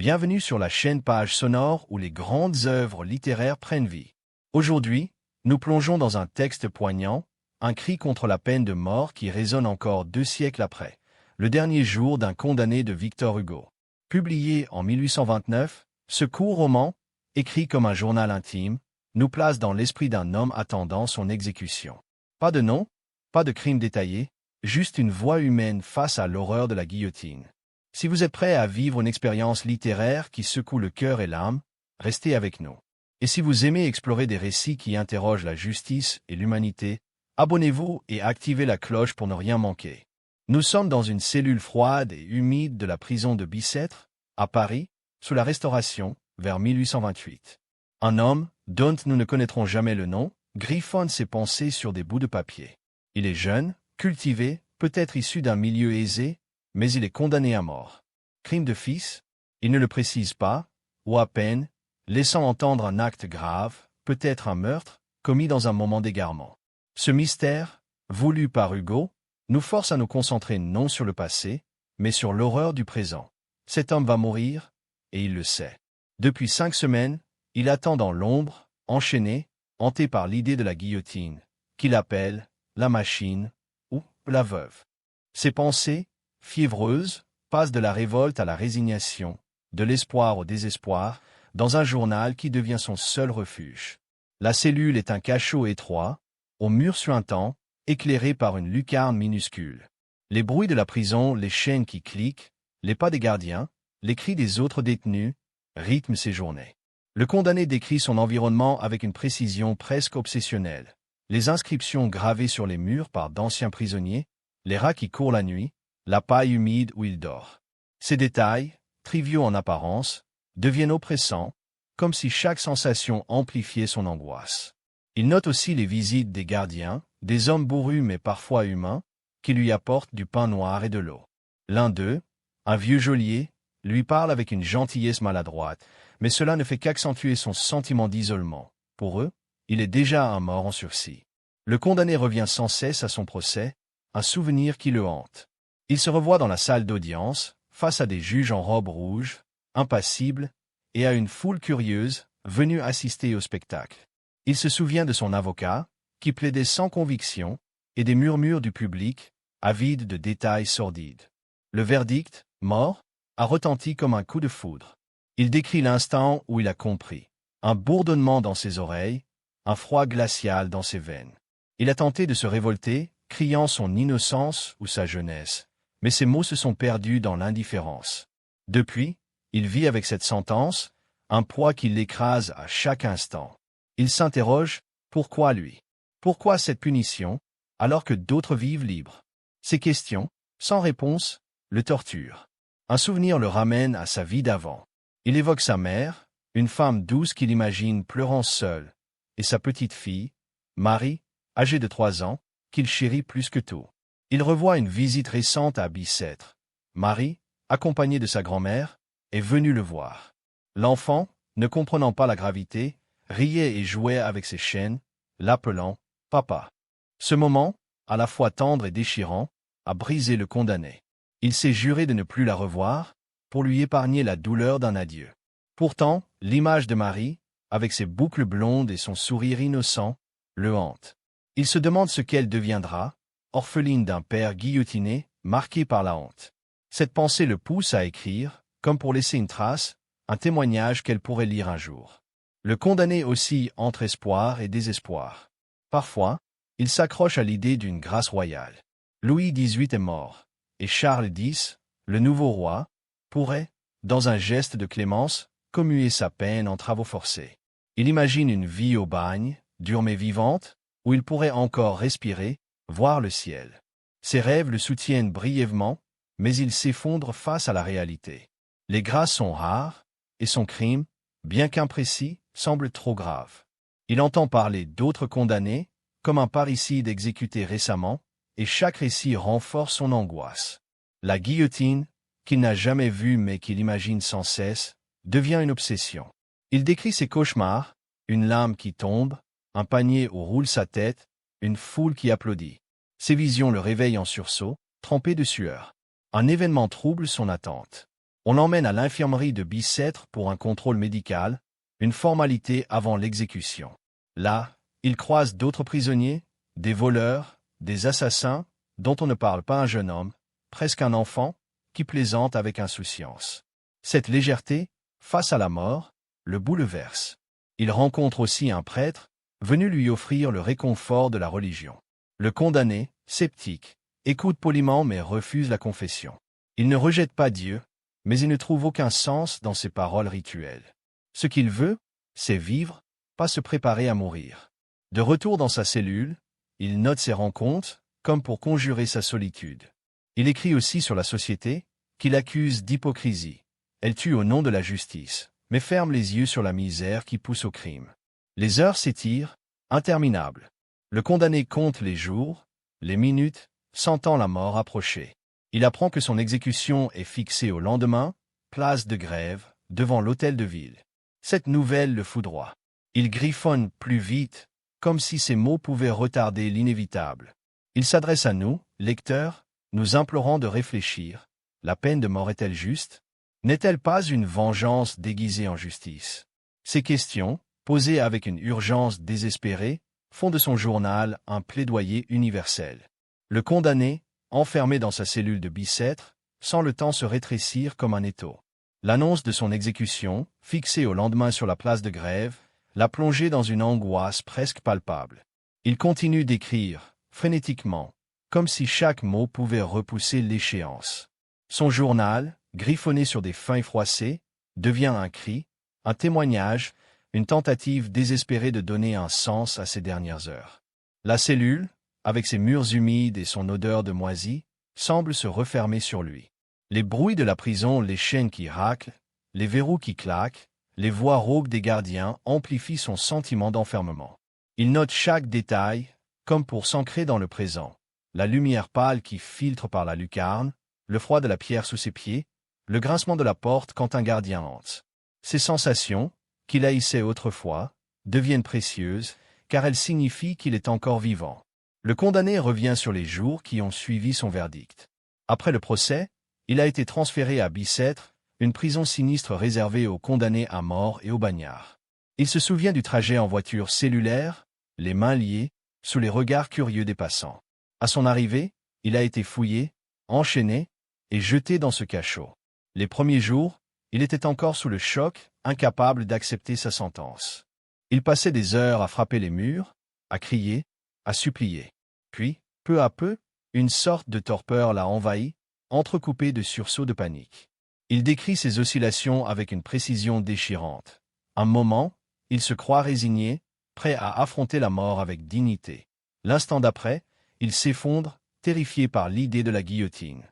Bienvenue sur la chaîne Page Sonore où les grandes œuvres littéraires prennent vie. Aujourd'hui, nous plongeons dans un texte poignant, un cri contre la peine de mort qui résonne encore 2 siècles après, le dernier jour d'un condamné de Victor Hugo. Publié en 1829, ce court roman, écrit comme un journal intime, nous place dans l'esprit d'un homme attendant son exécution. Pas de nom, pas de crime détaillé, juste une voix humaine face à l'horreur de la guillotine. Si vous êtes prêt à vivre une expérience littéraire qui secoue le cœur et l'âme, restez avec nous. Et si vous aimez explorer des récits qui interrogent la justice et l'humanité, abonnez-vous et activez la cloche pour ne rien manquer. Nous sommes dans une cellule froide et humide de la prison de Bicêtre, à Paris, sous la Restauration, vers 1828. Un homme, dont nous ne connaîtrons jamais le nom, griffonne ses pensées sur des bouts de papier. Il est jeune, cultivé, peut-être issu d'un milieu aisé, mais il est condamné à mort. Crime de fils? Il ne le précise pas, ou à peine, laissant entendre un acte grave, peut-être un meurtre, commis dans un moment d'égarement. Ce mystère, voulu par Hugo, nous force à nous concentrer non sur le passé, mais sur l'horreur du présent. Cet homme va mourir, et il le sait. Depuis 5 semaines, il attend dans l'ombre, enchaîné, hanté par l'idée de la guillotine, qu'il appelle la machine ou la veuve. Ses pensées, fiévreuses, passent de la révolte à la résignation, de l'espoir au désespoir, dans un journal qui devient son seul refuge. La cellule est un cachot étroit, aux murs suintants, éclairé par une lucarne minuscule. Les bruits de la prison, les chaînes qui cliquent, les pas des gardiens, les cris des autres détenus, rythment ses journées. Le condamné décrit son environnement avec une précision presque obsessionnelle. Les inscriptions gravées sur les murs par d'anciens prisonniers, les rats qui courent la nuit, la paille humide où il dort. Ces détails, triviaux en apparence, deviennent oppressants, comme si chaque sensation amplifiait son angoisse. Il note aussi les visites des gardiens, des hommes bourrus mais parfois humains, qui lui apportent du pain noir et de l'eau. L'un d'eux, un vieux geôlier, lui parle avec une gentillesse maladroite, mais cela ne fait qu'accentuer son sentiment d'isolement. Pour eux, il est déjà un mort en sursis. Le condamné revient sans cesse à son procès, un souvenir qui le hante. Il se revoit dans la salle d'audience, face à des juges en robe rouge, impassibles, et à une foule curieuse, venue assister au spectacle. Il se souvient de son avocat, qui plaidait sans conviction, et des murmures du public, avide de détails sordides. Le verdict, mort, a retenti comme un coup de foudre. Il décrit l'instant où il a compris. Un bourdonnement dans ses oreilles, un froid glacial dans ses veines. Il a tenté de se révolter, criant son innocence ou sa jeunesse, mais ses mots se sont perdus dans l'indifférence. Depuis, il vit avec cette sentence, un poids qui l'écrase à chaque instant. Il s'interroge, pourquoi lui? Pourquoi cette punition, alors que d'autres vivent libres? Ces questions, sans réponse, le torturent. Un souvenir le ramène à sa vie d'avant. Il évoque sa mère, une femme douce qu'il imagine pleurant seule, et sa petite fille, Marie, âgée de 3 ans, qu'il chérit plus que tout. Il revoit une visite récente à Bicêtre. Marie, accompagnée de sa grand-mère, est venue le voir. L'enfant, ne comprenant pas la gravité, riait et jouait avec ses chaînes, l'appelant « papa ». Ce moment, à la fois tendre et déchirant, a brisé le condamné. Il s'est juré de ne plus la revoir, pour lui épargner la douleur d'un adieu. Pourtant, l'image de Marie, avec ses boucles blondes et son sourire innocent, le hante. Il se demande ce qu'elle deviendra, orpheline d'un père guillotiné, marqué par la honte. Cette pensée le pousse à écrire, comme pour laisser une trace, un témoignage qu'elle pourrait lire un jour. Le condamné oscille entre espoir et désespoir. Parfois, il s'accroche à l'idée d'une grâce royale. Louis XVIII est mort, et Charles X, le nouveau roi, pourrait, dans un geste de clémence, commuer sa peine en travaux forcés. Il imagine une vie au bagne, dure mais vivante, où il pourrait encore respirer, voir le ciel. Ses rêves le soutiennent brièvement, mais il s'effondre face à la réalité. Les grâces sont rares, et son crime, bien qu'imprécis, semble trop grave. Il entend parler d'autres condamnés, comme un parricide exécuté récemment, et chaque récit renforce son angoisse. La guillotine, qu'il n'a jamais vue mais qu'il imagine sans cesse, devient une obsession. Il décrit ses cauchemars, une lame qui tombe, un panier où roule sa tête, une foule qui applaudit. Ces visions le réveillent en sursaut, trempé de sueur. Un événement trouble son attente. On l'emmène à l'infirmerie de Bicêtre pour un contrôle médical, une formalité avant l'exécution. Là, il croise d'autres prisonniers, des voleurs, des assassins, dont on ne parle pas un jeune homme, presque un enfant, qui plaisante avec insouciance. Cette légèreté, face à la mort, le bouleverse. Il rencontre aussi un prêtre, venu lui offrir le réconfort de la religion. Le condamné, sceptique, écoute poliment mais refuse la confession. Il ne rejette pas Dieu, mais il ne trouve aucun sens dans ses paroles rituelles. Ce qu'il veut, c'est vivre, pas se préparer à mourir. De retour dans sa cellule, il note ses rencontres, comme pour conjurer sa solitude. Il écrit aussi sur la société, qu'il accuse d'hypocrisie. Elle tue au nom de la justice, mais ferme les yeux sur la misère qui pousse au crime. Les heures s'étirent, interminables. Le condamné compte les jours, les minutes, sentant la mort approcher. Il apprend que son exécution est fixée au lendemain, place de Grève, devant l'hôtel de ville. Cette nouvelle le foudroie. Il griffonne plus vite, comme si ses mots pouvaient retarder l'inévitable. Il s'adresse à nous, lecteurs, nous implorant de réfléchir. La peine de mort est-elle juste? N'est-elle pas une vengeance déguisée en justice? Ces questions, posées avec une urgence désespérée, font de son journal un plaidoyer universel. Le condamné, enfermé dans sa cellule de Bicêtre, sent le temps se rétrécir comme un étau. L'annonce de son exécution, fixée au lendemain sur la place de Grève, l'a plongé dans une angoisse presque palpable. Il continue d'écrire, frénétiquement, comme si chaque mot pouvait repousser l'échéance. Son journal, griffonné sur des feuilles froissées, devient un cri, un témoignage, une tentative désespérée de donner un sens à ces dernières heures. La cellule, avec ses murs humides et son odeur de moisi, semble se refermer sur lui. Les bruits de la prison, les chaînes qui raclent, les verrous qui claquent, les voix rauques des gardiens amplifient son sentiment d'enfermement. Il note chaque détail, comme pour s'ancrer dans le présent. La lumière pâle qui filtre par la lucarne, le froid de la pierre sous ses pieds, le grincement de la porte quand un gardien entre. Ces sensations, qu'il haïssait autrefois, deviennent précieuses, car elles signifient qu'il est encore vivant. Le condamné revient sur les jours qui ont suivi son verdict. Après le procès, il a été transféré à Bicêtre, une prison sinistre réservée aux condamnés à mort et aux bagnards. Il se souvient du trajet en voiture cellulaire, les mains liées, sous les regards curieux des passants. À son arrivée, il a été fouillé, enchaîné et jeté dans ce cachot. Les premiers jours, il était encore sous le choc, incapable d'accepter sa sentence. Il passait des heures à frapper les murs, à crier, à supplier. Puis, peu à peu, une sorte de torpeur l'a envahi, entrecoupée de sursauts de panique. Il décrit ses oscillations avec une précision déchirante. Un moment, il se croit résigné, prêt à affronter la mort avec dignité. L'instant d'après, il s'effondre, terrifié par l'idée de la guillotine.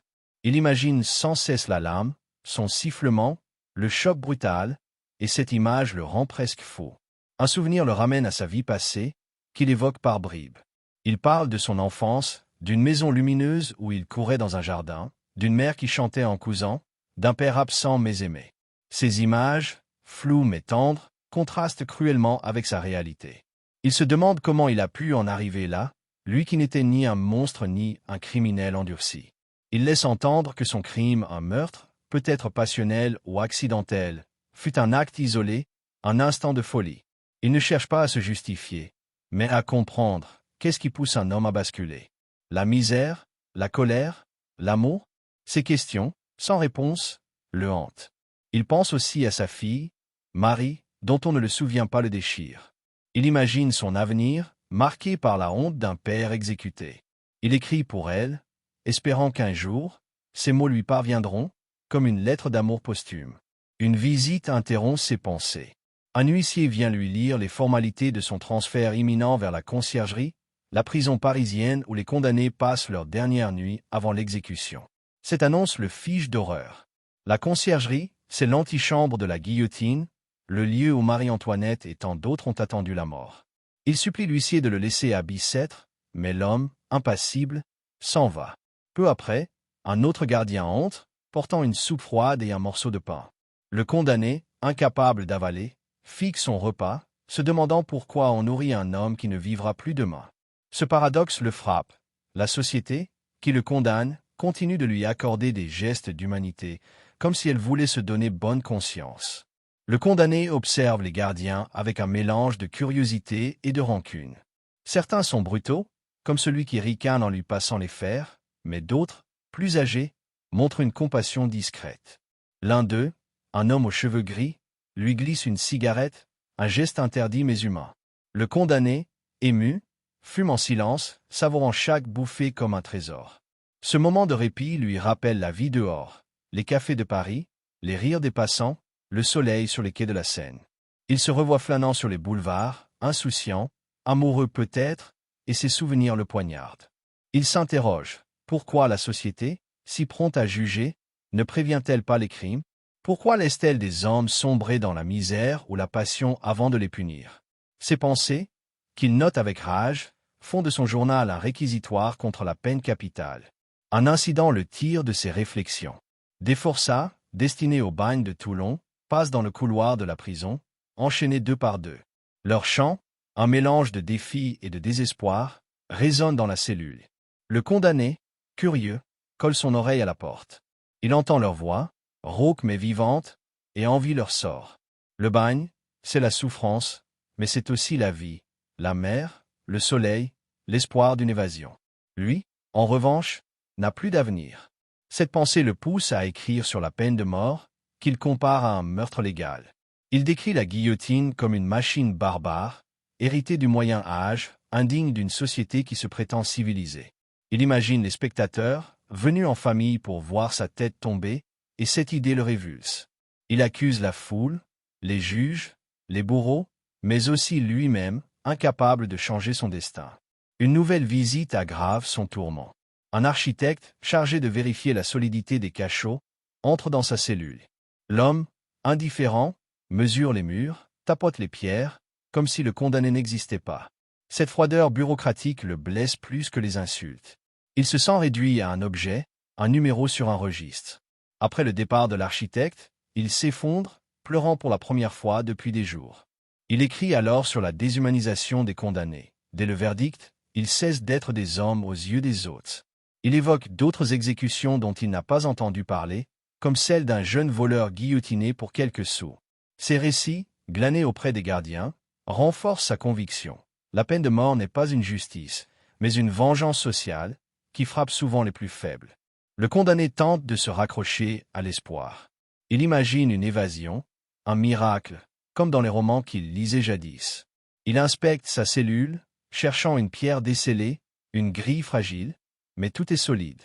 Il imagine sans cesse la lame, son sifflement, le choc brutal, et cette image le rend presque fou. Un souvenir le ramène à sa vie passée, qu'il évoque par bribes. Il parle de son enfance, d'une maison lumineuse où il courait dans un jardin, d'une mère qui chantait en cousant, d'un père absent mais aimé. Ces images, floues mais tendres, contrastent cruellement avec sa réalité. Il se demande comment il a pu en arriver là, lui qui n'était ni un monstre ni un criminel endurci. Il laisse entendre que son crime, un meurtre, peut-être passionnel ou accidentel, fut un acte isolé, un instant de folie. Il ne cherche pas à se justifier, mais à comprendre qu'est-ce qui pousse un homme à basculer. La misère, la colère, l'amour, ces questions, sans réponse, le hantent. Il pense aussi à sa fille, Marie, dont on ne le souvient pas le déchire. Il imagine son avenir, marqué par la honte d'un père exécuté. Il écrit pour elle, espérant qu'un jour, ces mots lui parviendront, comme une lettre d'amour posthume. Une visite interrompt ses pensées. Un huissier vient lui lire les formalités de son transfert imminent vers la conciergerie, la prison parisienne où les condamnés passent leur dernière nuit avant l'exécution. Cette annonce le fige d'horreur. La conciergerie, c'est l'antichambre de la guillotine, le lieu où Marie-Antoinette et tant d'autres ont attendu la mort. Il supplie l'huissier de le laisser à Bicêtre, mais l'homme, impassible, s'en va. Peu après, un autre gardien entre, portant une soupe froide et un morceau de pain. Le condamné, incapable d'avaler, fixe son repas, se demandant pourquoi on nourrit un homme qui ne vivra plus demain. Ce paradoxe le frappe. La société, qui le condamne, continue de lui accorder des gestes d'humanité, comme si elle voulait se donner bonne conscience. Le condamné observe les gardiens avec un mélange de curiosité et de rancune. Certains sont brutaux, comme celui qui ricane en lui passant les fers, mais d'autres, plus âgés, montrent une compassion discrète. L'un d'eux, un homme aux cheveux gris, lui glisse une cigarette, un geste interdit mais humain. Le condamné, ému, fume en silence, savourant chaque bouffée comme un trésor. Ce moment de répit lui rappelle la vie dehors, les cafés de Paris, les rires des passants, le soleil sur les quais de la Seine. Il se revoit flânant sur les boulevards, insouciant, amoureux peut-être, et ses souvenirs le poignardent. Il s'interroge, pourquoi la société, si prompte à juger, ne prévient-elle pas les crimes? Pourquoi laisse-t-elle des hommes sombrer dans la misère ou la passion avant de les punir? Ces pensées, qu'il note avec rage, font de son journal un réquisitoire contre la peine capitale. Un incident le tire de ses réflexions. Des forçats, destinés au bagne de Toulon, passent dans le couloir de la prison, enchaînés deux par deux. Leur chant, un mélange de défi et de désespoir, résonne dans la cellule. Le condamné, curieux, colle son oreille à la porte. Il entend leur voix, rauque mais vivante, et envie leur sort. Le bagne, c'est la souffrance, mais c'est aussi la vie, la mer, le soleil, l'espoir d'une évasion. Lui, en revanche, n'a plus d'avenir. Cette pensée le pousse à écrire sur la peine de mort, qu'il compare à un meurtre légal. Il décrit la guillotine comme une machine barbare, héritée du Moyen Âge, indigne d'une société qui se prétend civilisée. Il imagine les spectateurs, venus en famille pour voir sa tête tomber, et cette idée le révulse. Il accuse la foule, les juges, les bourreaux, mais aussi lui-même, incapable de changer son destin. Une nouvelle visite aggrave son tourment. Un architecte, chargé de vérifier la solidité des cachots, entre dans sa cellule. L'homme, indifférent, mesure les murs, tapote les pierres, comme si le condamné n'existait pas. Cette froideur bureaucratique le blesse plus que les insultes. Il se sent réduit à un objet, un numéro sur un registre. Après le départ de l'architecte, il s'effondre, pleurant pour la première fois depuis des jours. Il écrit alors sur la déshumanisation des condamnés. Dès le verdict, ils cessent d'être des hommes aux yeux des autres. Il évoque d'autres exécutions dont il n'a pas entendu parler, comme celle d'un jeune voleur guillotiné pour quelques sous. Ces récits, glanés auprès des gardiens, renforcent sa conviction. La peine de mort n'est pas une justice, mais une vengeance sociale, qui frappe souvent les plus faibles. Le condamné tente de se raccrocher à l'espoir. Il imagine une évasion, un miracle, comme dans les romans qu'il lisait jadis. Il inspecte sa cellule, cherchant une pierre décellée, une grille fragile, mais tout est solide.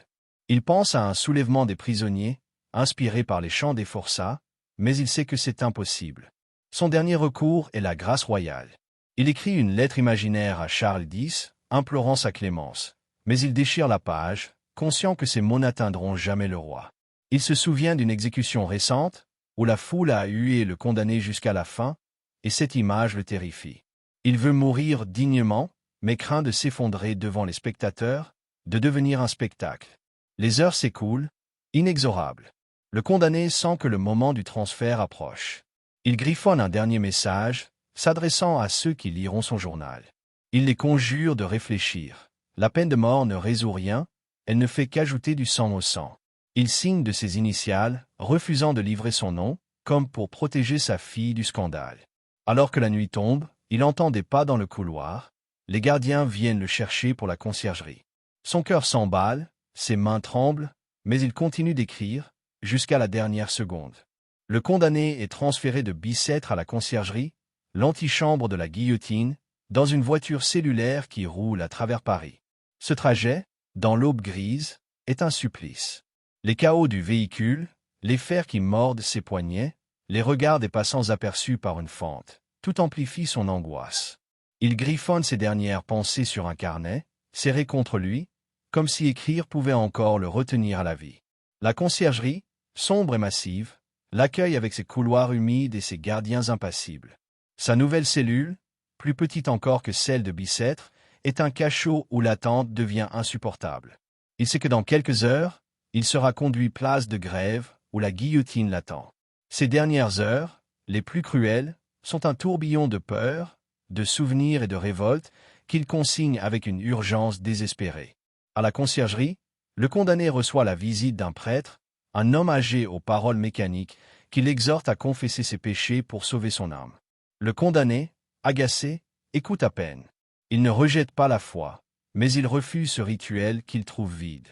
Il pense à un soulèvement des prisonniers, inspiré par les chants des forçats, mais il sait que c'est impossible. Son dernier recours est la grâce royale. Il écrit une lettre imaginaire à Charles X, implorant sa clémence, mais il déchire la page, conscient que ces mots n'atteindront jamais le roi. Il se souvient d'une exécution récente, où la foule a hué le condamné jusqu'à la fin, et cette image le terrifie. Il veut mourir dignement, mais craint de s'effondrer devant les spectateurs, de devenir un spectacle. Les heures s'écoulent, inexorables. Le condamné sent que le moment du transfert approche. Il griffonne un dernier message, s'adressant à ceux qui liront son journal. Il les conjure de réfléchir. La peine de mort ne résout rien, elle ne fait qu'ajouter du sang au sang. Il signe de ses initiales, refusant de livrer son nom, comme pour protéger sa fille du scandale. Alors que la nuit tombe, il entend des pas dans le couloir. Les gardiens viennent le chercher pour la conciergerie. Son cœur s'emballe, ses mains tremblent, mais il continue d'écrire, jusqu'à la dernière seconde. Le condamné est transféré de Bicêtre à la conciergerie, l'antichambre de la guillotine, dans une voiture cellulaire qui roule à travers Paris. Ce trajet, dans l'aube grise, est un supplice. Les cahots du véhicule, les fers qui mordent ses poignets, les regards des passants aperçus par une fente, tout amplifie son angoisse. Il griffonne ses dernières pensées sur un carnet, serré contre lui, comme si écrire pouvait encore le retenir à la vie. La conciergerie, sombre et massive, l'accueille avec ses couloirs humides et ses gardiens impassibles. Sa nouvelle cellule, plus petite encore que celle de Bicêtre, est un cachot où l'attente devient insupportable. Il sait que dans quelques heures, il sera conduit place de Grève, où la guillotine l'attend. Ces dernières heures, les plus cruelles, sont un tourbillon de peur, de souvenirs et de révolte qu'il consigne avec une urgence désespérée. À la conciergerie, le condamné reçoit la visite d'un prêtre, un homme âgé aux paroles mécaniques qui l'exhorte à confesser ses péchés pour sauver son âme. Le condamné, agacé, écoute à peine. Il ne rejette pas la foi, mais il refuse ce rituel qu'il trouve vide.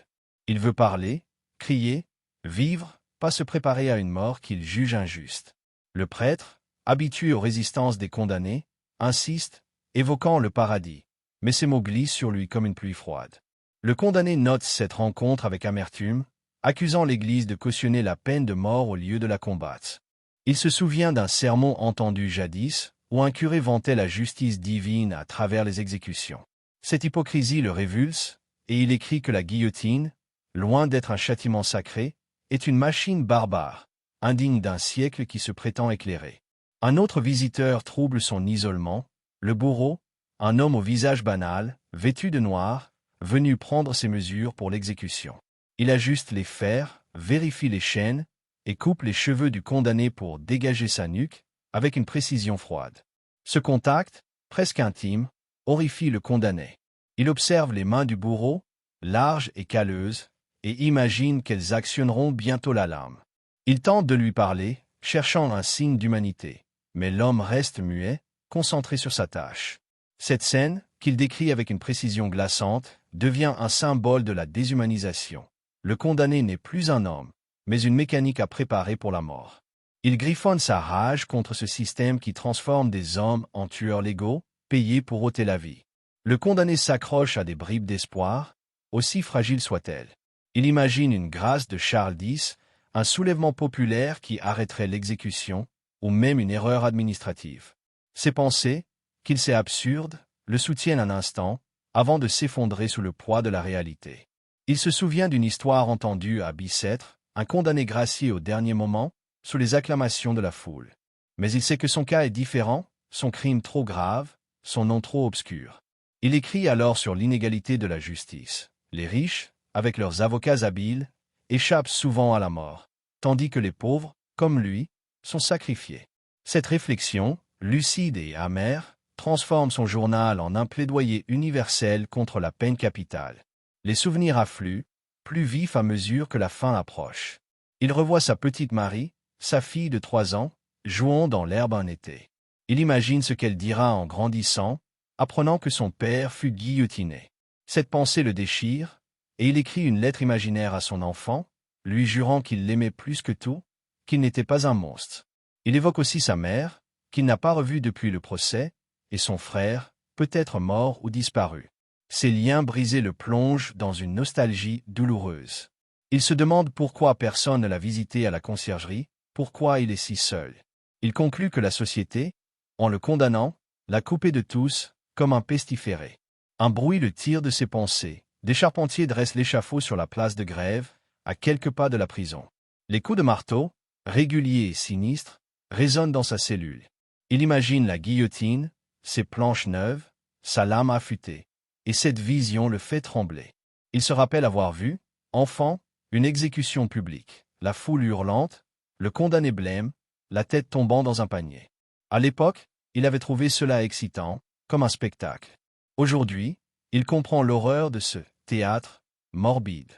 Il veut parler, crier, vivre, pas se préparer à une mort qu'il juge injuste. Le prêtre, habitué aux résistances des condamnés, insiste, évoquant le paradis, mais ses mots glissent sur lui comme une pluie froide. Le condamné note cette rencontre avec amertume, accusant l'Église de cautionner la peine de mort au lieu de la combattre. Il se souvient d'un sermon entendu jadis, où un curé vantait la justice divine à travers les exécutions. Cette hypocrisie le révulse, et il écrit que la guillotine, loin d'être un châtiment sacré, est une machine barbare, indigne d'un siècle qui se prétend éclairé. Un autre visiteur trouble son isolement, le bourreau, un homme au visage banal, vêtu de noir, venu prendre ses mesures pour l'exécution. Il ajuste les fers, vérifie les chaînes, et coupe les cheveux du condamné pour dégager sa nuque, avec une précision froide. Ce contact, presque intime, horrifie le condamné. Il observe les mains du bourreau, larges et calleuses, et imagine qu'elles actionneront bientôt la lame. Il tente de lui parler, cherchant un signe d'humanité, mais l'homme reste muet, concentré sur sa tâche. Cette scène, qu'il décrit avec une précision glaçante, devient un symbole de la déshumanisation. Le condamné n'est plus un homme, mais une mécanique à préparer pour la mort. Il griffonne sa rage contre ce système qui transforme des hommes en tueurs légaux, payés pour ôter la vie. Le condamné s'accroche à des bribes d'espoir, aussi fragiles soient-elles. Il imagine une grâce de Charles X, un soulèvement populaire qui arrêterait l'exécution, ou même une erreur administrative. Ses pensées, qu'il sait absurdes, le soutiennent un instant, avant de s'effondrer sous le poids de la réalité. Il se souvient d'une histoire entendue à Bicêtre, un condamné gracié au dernier moment, sous les acclamations de la foule. Mais il sait que son cas est différent, son crime trop grave, son nom trop obscur. Il écrit alors sur l'inégalité de la justice. Les riches, avec leurs avocats habiles, échappent souvent à la mort, tandis que les pauvres, comme lui, sont sacrifiés. Cette réflexion, lucide et amère, transforme son journal en un plaidoyer universel contre la peine capitale. Les souvenirs affluent, plus vifs à mesure que la fin approche. Il revoit sa petite Marie, sa fille de 3 ans, jouant dans l'herbe un été. Il imagine ce qu'elle dira en grandissant, apprenant que son père fut guillotiné. Cette pensée le déchire, et il écrit une lettre imaginaire à son enfant, lui jurant qu'il l'aimait plus que tout, qu'il n'était pas un monstre. Il évoque aussi sa mère, qu'il n'a pas revue depuis le procès, et son frère, peut-être mort ou disparu. Ces liens brisés le plongent dans une nostalgie douloureuse. Il se demande pourquoi personne ne l'a visité à la conciergerie, pourquoi il est si seul. Il conclut que la société, en le condamnant, l'a coupé de tous, comme un pestiféré. Un bruit le tire de ses pensées. Des charpentiers dressent l'échafaud sur la place de Grève, à quelques pas de la prison. Les coups de marteau, réguliers et sinistres, résonnent dans sa cellule. Il imagine la guillotine, ses planches neuves, sa lame affûtée. Et cette vision le fait trembler. Il se rappelle avoir vu, enfant, une exécution publique, la foule hurlante, le condamné blême, la tête tombant dans un panier. À l'époque, il avait trouvé cela excitant, comme un spectacle. Aujourd'hui, il comprend l'horreur de ce théâtre morbide.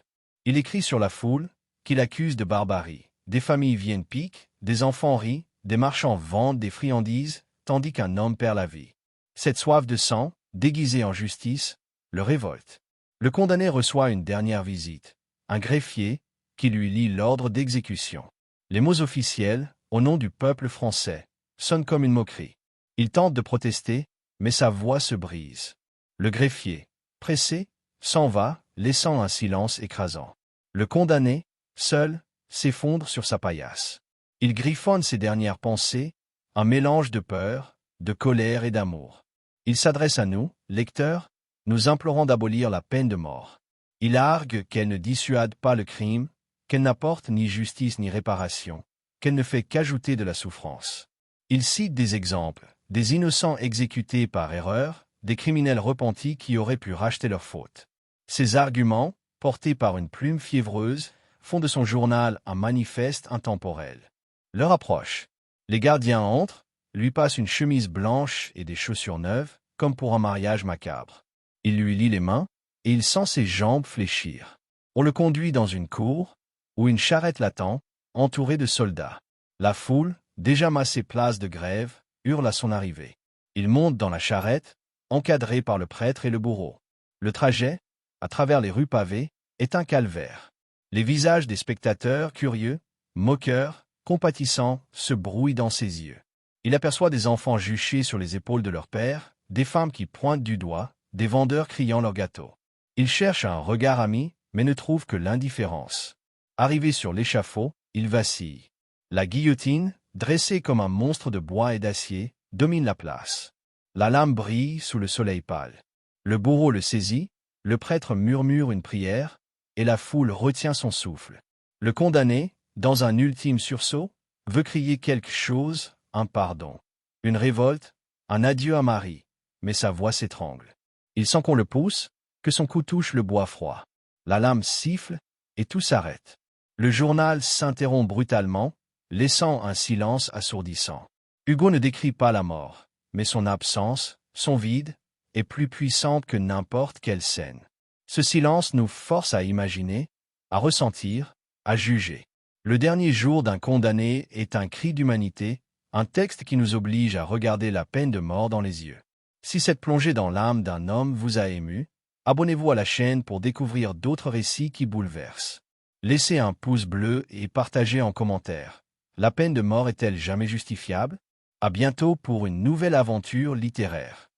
Il écrit sur la foule, qu'il accuse de barbarie. Des familles viennent piquent, des enfants rient, des marchands vendent des friandises, tandis qu'un homme perd la vie. Cette soif de sang, déguisée en justice, le révolte. Le condamné reçoit une dernière visite, un greffier, qui lui lit l'ordre d'exécution. Les mots officiels, au nom du peuple français, sonnent comme une moquerie. Il tente de protester, mais sa voix se brise. Le greffier, pressé, s'en va, laissant un silence écrasant. Le condamné, seul, s'effondre sur sa paillasse. Il griffonne ses dernières pensées, un mélange de peur, de colère et d'amour. Il s'adresse à nous, lecteurs, nous implorant d'abolir la peine de mort. Il argue qu'elle ne dissuade pas le crime, qu'elle n'apporte ni justice ni réparation, qu'elle ne fait qu'ajouter de la souffrance. Il cite des exemples, des innocents exécutés par erreur, des criminels repentis qui auraient pu racheter leur faute. Ces arguments, portés par une plume fiévreuse, font de son journal un manifeste intemporel. L'heure approche. Les gardiens entrent, lui passent une chemise blanche et des chaussures neuves, comme pour un mariage macabre. Il lui lie les mains, et il sent ses jambes fléchir. On le conduit dans une cour, où une charrette l'attend, entourée de soldats. La foule, déjà massée place de grève, hurle à son arrivée. Il monte dans la charrette, encadré par le prêtre et le bourreau. Le trajet, à travers les rues pavées, est un calvaire. Les visages des spectateurs, curieux, moqueurs, compatissants, se brouillent dans ses yeux. Il aperçoit des enfants juchés sur les épaules de leur père, des femmes qui pointent du doigt, des vendeurs criant leur gâteau. Il cherche un regard ami, mais ne trouve que l'indifférence. Arrivé sur l'échafaud, il vacille. La guillotine, dressée comme un monstre de bois et d'acier, domine la place. La lame brille sous le soleil pâle. Le bourreau le saisit, le prêtre murmure une prière, et la foule retient son souffle. Le condamné, dans un ultime sursaut, veut crier quelque chose, un pardon, une révolte, un adieu à Marie, mais sa voix s'étrangle. Il sent qu'on le pousse, que son cou touche le bois froid. La lame siffle, et tout s'arrête. Le journal s'interrompt brutalement, laissant un silence assourdissant. Hugo ne décrit pas la mort, mais son absence, son vide, est plus puissante que n'importe quelle scène. Ce silence nous force à imaginer, à ressentir, à juger. Le dernier jour d'un condamné est un cri d'humanité, un texte qui nous oblige à regarder la peine de mort dans les yeux. Si cette plongée dans l'âme d'un homme vous a ému, abonnez-vous à la chaîne pour découvrir d'autres récits qui bouleversent. Laissez un pouce bleu et partagez en commentaire. La peine de mort est-elle jamais justifiable? À bientôt pour une nouvelle aventure littéraire.